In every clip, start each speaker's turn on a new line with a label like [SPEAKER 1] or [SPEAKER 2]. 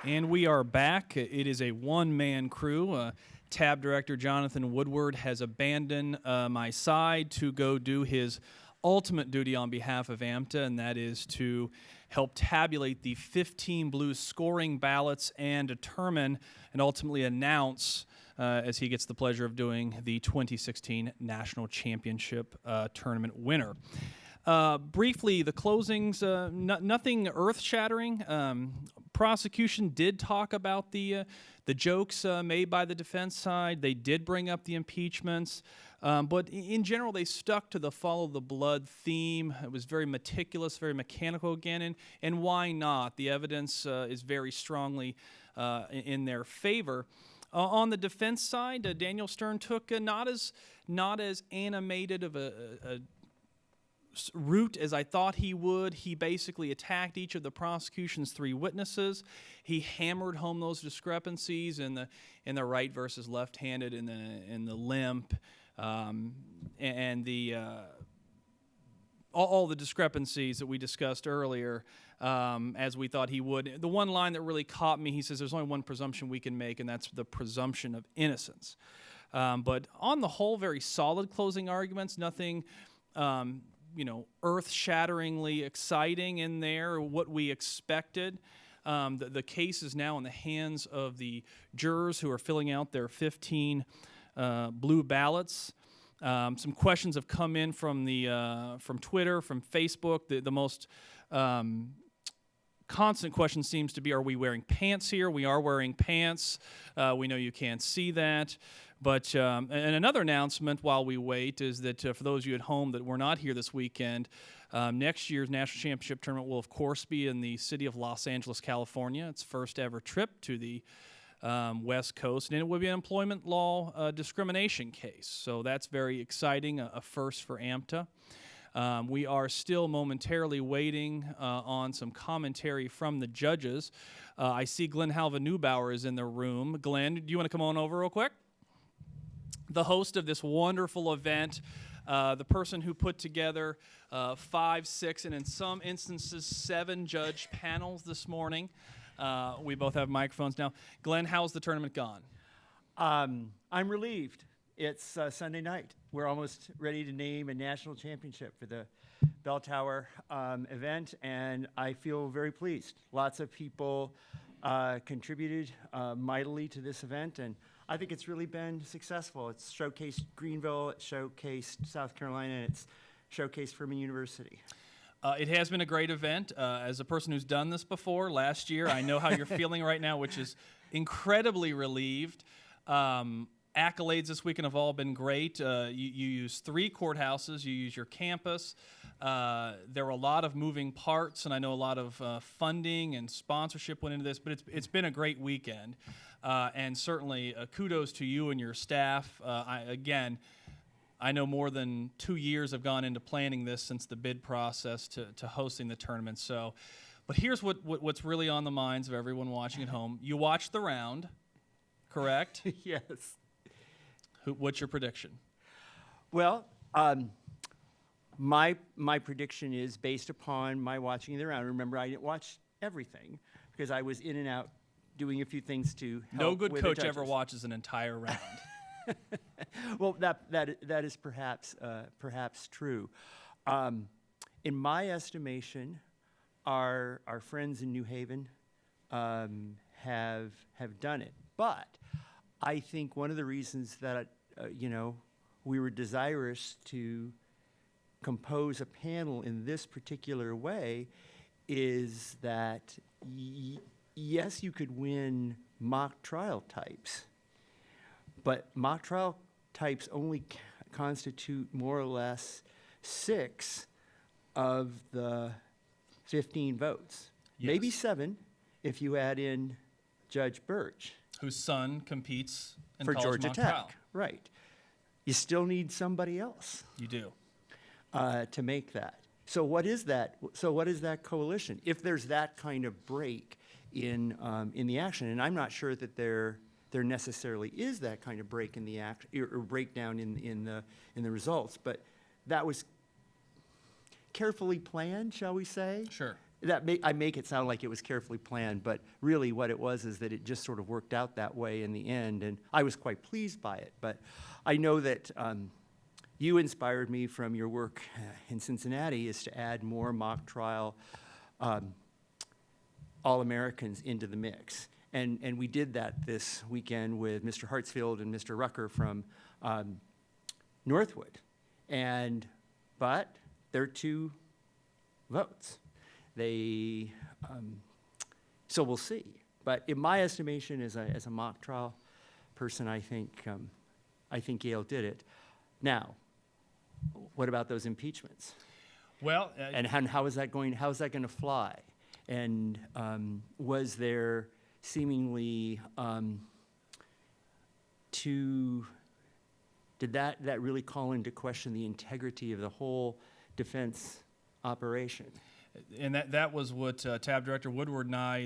[SPEAKER 1] And we are back. It is a one-man crew. Tab Director Jonathan Woodward has abandoned my side to go do his ultimate duty on behalf of AMTA, and that is to help tabulate the 15 Blues scoring ballots and determine and ultimately announce, as he gets the pleasure of doing, the 2016 National Championship Tournament winner. Briefly, the closings, nothing earth-shattering. Prosecution did talk about the jokes made by the defense side. They did bring up the impeachments. But in general, they stuck to the follow the blood theme. It was very meticulous, very mechanical again. And why not? The evidence is very strongly in their favor. On the defense side, Daniel Stern took not as animated of a route as I thought he would. He basically attacked each of the prosecution's three witnesses. He hammered home those discrepancies in the right versus left-handed, in the limp, and the all the discrepancies that we discussed earlier, as we thought he would. The one line that really caught me, he says, there's only one presumption we can make, and that's the presumption of innocence. But on the whole, very solid closing arguments, nothing earth-shatteringly exciting in there, what we expected. The case is now in the hands of the jurors who are filling out their 15 blue ballots. Some questions have come in from Twitter, from Facebook. The most constant question seems to be, are we wearing pants here? We are wearing pants. We know you can't see that. But and another announcement while we wait is that for those of you at home that were not here this weekend, next year's National Championship Tournament will, of course, be in the city of Los Angeles, California. It's first ever trip to the West Coast, and it will be an employment law discrimination case. So that's very exciting, a first for AMTA. We are still momentarily waiting on some commentary from the judges. I see Glenn Halva-Neubauer is in the room. Glenn, do you want to come on over real quick? The host of this wonderful event, the person who put together 5, 6, and in some instances 7 judge panels this morning. We both have microphones now. Glenn, how's the tournament gone?
[SPEAKER 2] I'm relieved. It's Sunday night. We're almost ready to name a national championship for the Bell Tower event, and I feel very pleased. Lots of people contributed mightily to this event, and I think it's really been successful. It's showcased Greenville, it's showcased South Carolina, and it's showcased Furman University.
[SPEAKER 1] It has been a great event. As a person who's done this before, last year, I know how you're feeling right now, which is incredibly relieved. Accolades this weekend have all been great. You use 3 courthouses. You use your campus. There were a lot of moving parts, and I know a lot of funding and sponsorship went into this, but it's been a great weekend. And certainly kudos to you and your staff. I know more than 2 years have gone into planning this since the bid process to hosting the tournament. So, but here's what's really on the minds of everyone watching at home. You watched the round, correct?
[SPEAKER 2] Yes.
[SPEAKER 1] What's your prediction?
[SPEAKER 2] Well, my prediction is based upon my watching the round. Remember, I didn't watch everything because I was in and out doing a few things to help.
[SPEAKER 1] No good
[SPEAKER 2] with
[SPEAKER 1] coach
[SPEAKER 2] the
[SPEAKER 1] ever watches an entire round.
[SPEAKER 2] Well, that is perhaps true. In my estimation, our friends in New Haven have done it, but I think one of the reasons that we were desirous to compose a panel in this particular way is that yes, you could win mock trial types, but mock trial types only constitute more or less 6 of the 15 votes.
[SPEAKER 1] Yes.
[SPEAKER 2] Maybe 7 if you add in Judge Birch,
[SPEAKER 1] whose son competes in
[SPEAKER 2] for
[SPEAKER 1] college
[SPEAKER 2] Georgia
[SPEAKER 1] mock
[SPEAKER 2] Tech.
[SPEAKER 1] trial.
[SPEAKER 2] Right. You still need somebody else
[SPEAKER 1] You do.
[SPEAKER 2] to make that. So what is that? So what is that coalition? If there's that kind of break in the action, and I'm not sure that there necessarily is that kind of break in the act or breakdown in the results, but that was carefully planned, shall we say?
[SPEAKER 1] Sure.
[SPEAKER 2] I make it sound like it was carefully planned, but really what it was is that it just sort of worked out that way in the end, and I was quite pleased by it. But I know that you inspired me from your work in Cincinnati is to add more mock trial All-Americans into the mix. And we did that this weekend with Mr. Hartsfield and Mr. Rucker from Northwood. But they're 2 votes. So we'll see. But in my estimation, as a mock trial person, I think Yale did it. Now, what about those impeachments?
[SPEAKER 1] Well,
[SPEAKER 2] And how is that going to fly? And was there seemingly did that really call into question the integrity of the whole defense operation?
[SPEAKER 1] and that was what Tab Director Woodward and I,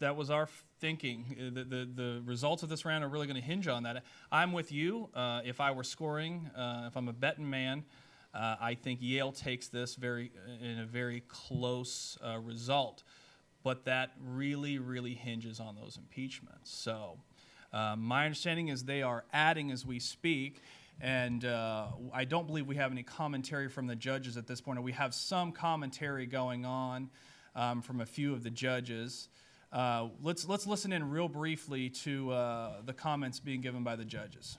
[SPEAKER 1] that was our thinking. The results of this round are really going to hinge on that. I'm with you. If I were scoring, if I'm a betting man, I think Yale takes this in a very close result. But that really, really hinges on those impeachments. So my understanding is they are adding as we speak. And I don't believe we have any commentary from the judges at this point. We have some commentary going on from a few of the judges. Let's listen in real briefly to the comments being given by the judges.